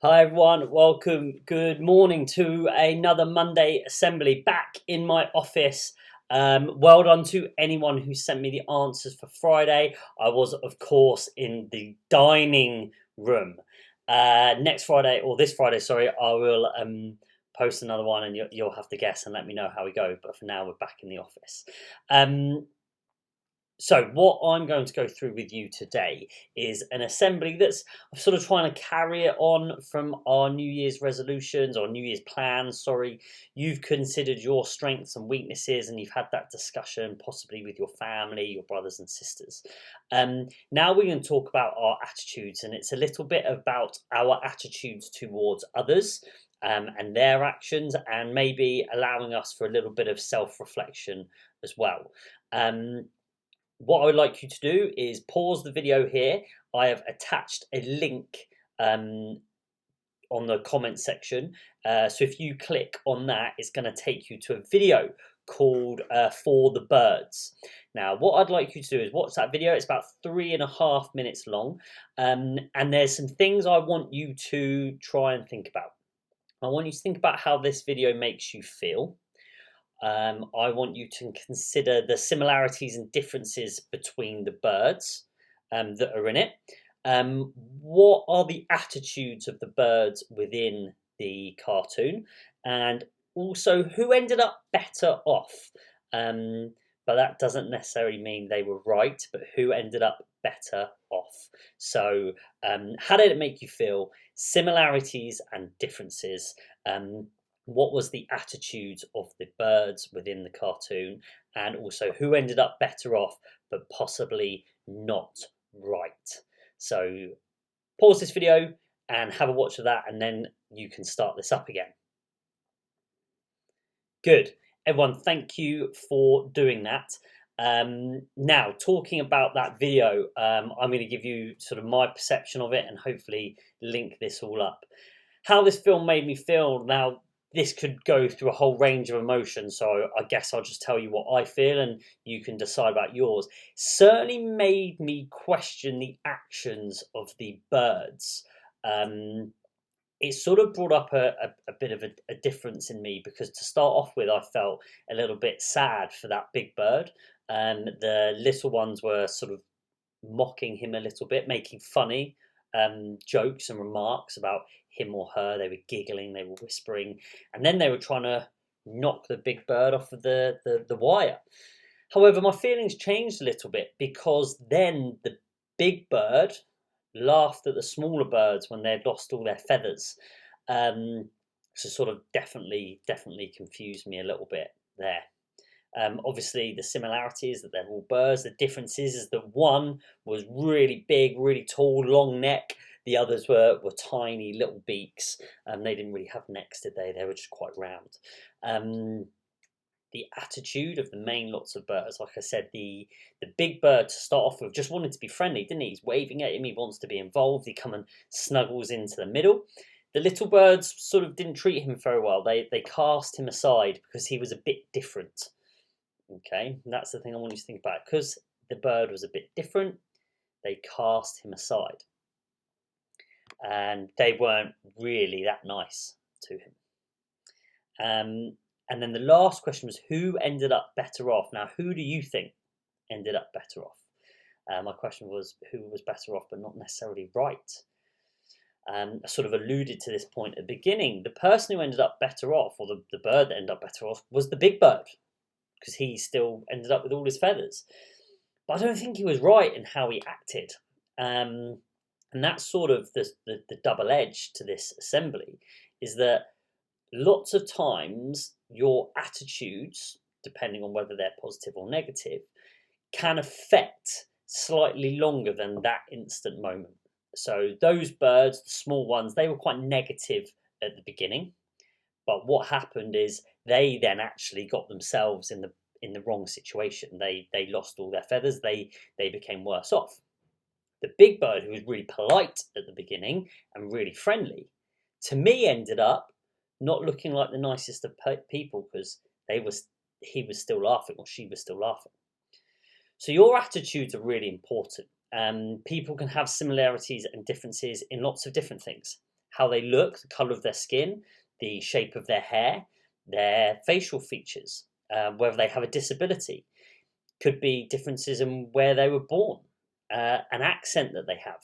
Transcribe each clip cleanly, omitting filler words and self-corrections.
Hi everyone, welcome. Good morning to another Monday assembly back in my office. Well done to anyone who sent me the answers for Friday. I was, of course, in the dining room. Next Friday, or this Friday, sorry, I will post another one and you'll have to guess and let me know how we go. But for now, we're back in the office. So what I'm going to go through with you today is an assembly that's I'm sort of trying to carry it on from our New Year's resolutions or New Year's plans. Sorry, you've considered your strengths and weaknesses and you've had that discussion possibly with your family, your brothers and sisters. Now we're going to talk about our attitudes, and it's a little bit about our attitudes towards others and their actions, and maybe allowing us for a little bit of self-reflection as well. What I would like you to do is pause the video here. I have attached a link on the comment section. So if you click on that, it's going to take you to a video called For the Birds. Now, what I'd like you to do is watch that video. It's about 3.5 minutes long. And there's some things I want you to try and think about. I want you to think about how this video makes you feel. I want you to consider the similarities and differences between the birds that are in it. What are the attitudes of the birds within the cartoon? And also, who ended up better off? But that doesn't necessarily mean they were right, but who ended up better off? So, how did it make you feel? Similarities and differences. What was the attitude of the birds within the cartoon, and also who ended up better off but possibly not right. So pause this video and have a watch of that, and then you can start this up again. Good. Everyone, thank you for doing that. Now, talking about that video, I'm going to give you sort of my perception of it and hopefully link this all up. How this film made me feel. Now, this could go through a whole range of emotions, so I guess I'll just tell you what I feel and you can decide about yours. Certainly made me question the actions of the birds. It sort of brought up a bit of a difference in me, because to start off with, I felt a little bit sad for that big bird. The little ones were sort of mocking him a little bit, making funny jokes and remarks about him or her. They were giggling, they were whispering, and then they were trying to knock the big bird off of the wire. However, my feelings changed a little bit, because then the big bird laughed at the smaller birds when they'd lost all their feathers. So sort of definitely confused me a little bit there. Obviously, the similarities that they're all birds. The differences is that one was really big, really tall, long neck. The others were tiny little beaks. They didn't really have necks, did they? They were just quite round. The attitude of the main lots of birds, like I said, the big bird to start off with just wanted to be friendly, didn't he? He's waving at him. He wants to be involved. He comes and snuggles into the middle. The little birds sort of didn't treat him very well. They cast him aside because he was a bit different. Okay, and that's the thing I want you to think about. Because the bird was a bit different, they cast him aside. And they weren't really that nice to him. And then the last question was, who ended up better off? Now, who do you think ended up better off? My question was, who was better off but not necessarily right? I sort of alluded to this point at the beginning. The person who ended up better off, or the bird that ended up better off, was the big bird, because he still ended up with all his feathers. But I don't think he was right in how he acted. And that's sort of the double edge to this assembly, is that lots of times your attitudes, depending on whether they're positive or negative, can affect slightly longer than that instant moment. So those birds, the small ones, they were quite negative at the beginning. But what happened is they then actually got themselves in the wrong situation. They lost all their feathers. They became worse off. The big bird, who was really polite at the beginning and really friendly, to me ended up not looking like the nicest of people, because he was still laughing, or she was still laughing. So your attitudes are really important. People can have similarities and differences in lots of different things. how they look, the colour of their skin, the shape of their hair, their facial features, whether they have a disability. Could be differences in where they were born, an accent that they have.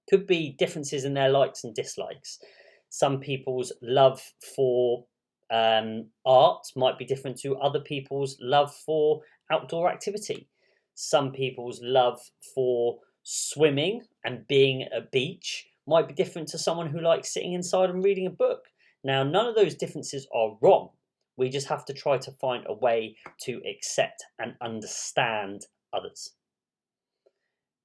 Could be differences in their likes and dislikes. Some people's love for art might be different to other people's love for outdoor activity. Some people's love for swimming and being at a beach might be different to someone who likes sitting inside and reading a book. Now, none of those differences are wrong. We just have to try to find a way to accept and understand others.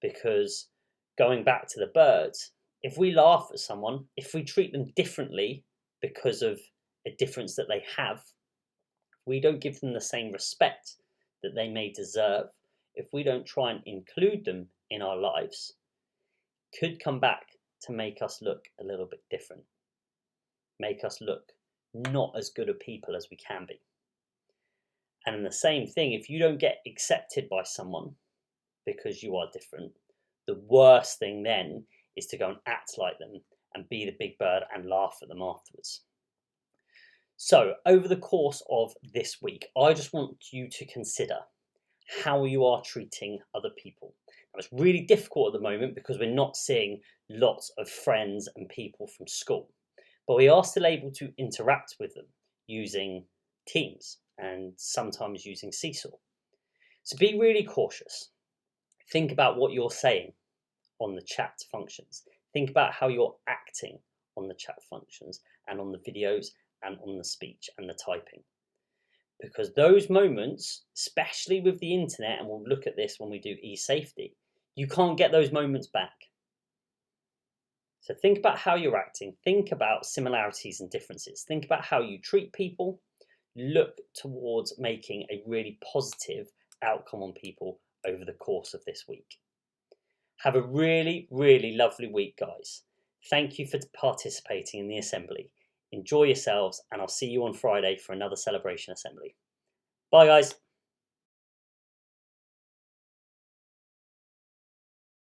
Because going back to the birds, if we laugh at someone, if we treat them differently because of a difference that they have, we don't give them the same respect that they may deserve, if we don't try and include them in our lives, could come back to make us look a little bit different, make us look not as good a people as we can be. And the same thing, if you don't get accepted by someone because you are different, the worst thing then is to go and act like them and be the big bird and laugh at them afterwards. So over the course of this week, I just want you to consider how you are treating other people. Now, it's really difficult at the moment because we're not seeing lots of friends and people from school, but we are still able to interact with them using Teams and sometimes using Seesaw. So be really cautious. Think about what you're saying on the chat functions. Think about how you're acting on the chat functions and on the videos and on the speech and the typing. Because those moments, especially with the internet, and we'll look at this when we do e-safety, you can't get those moments back. So think about how you're acting. Think about similarities and differences. Think about how you treat people. Look towards making a really positive outcome on people over the course of this week. Have a really, really lovely week, guys. Thank you for participating in the assembly. Enjoy yourselves, and I'll see you on Friday for another celebration assembly. Bye, guys.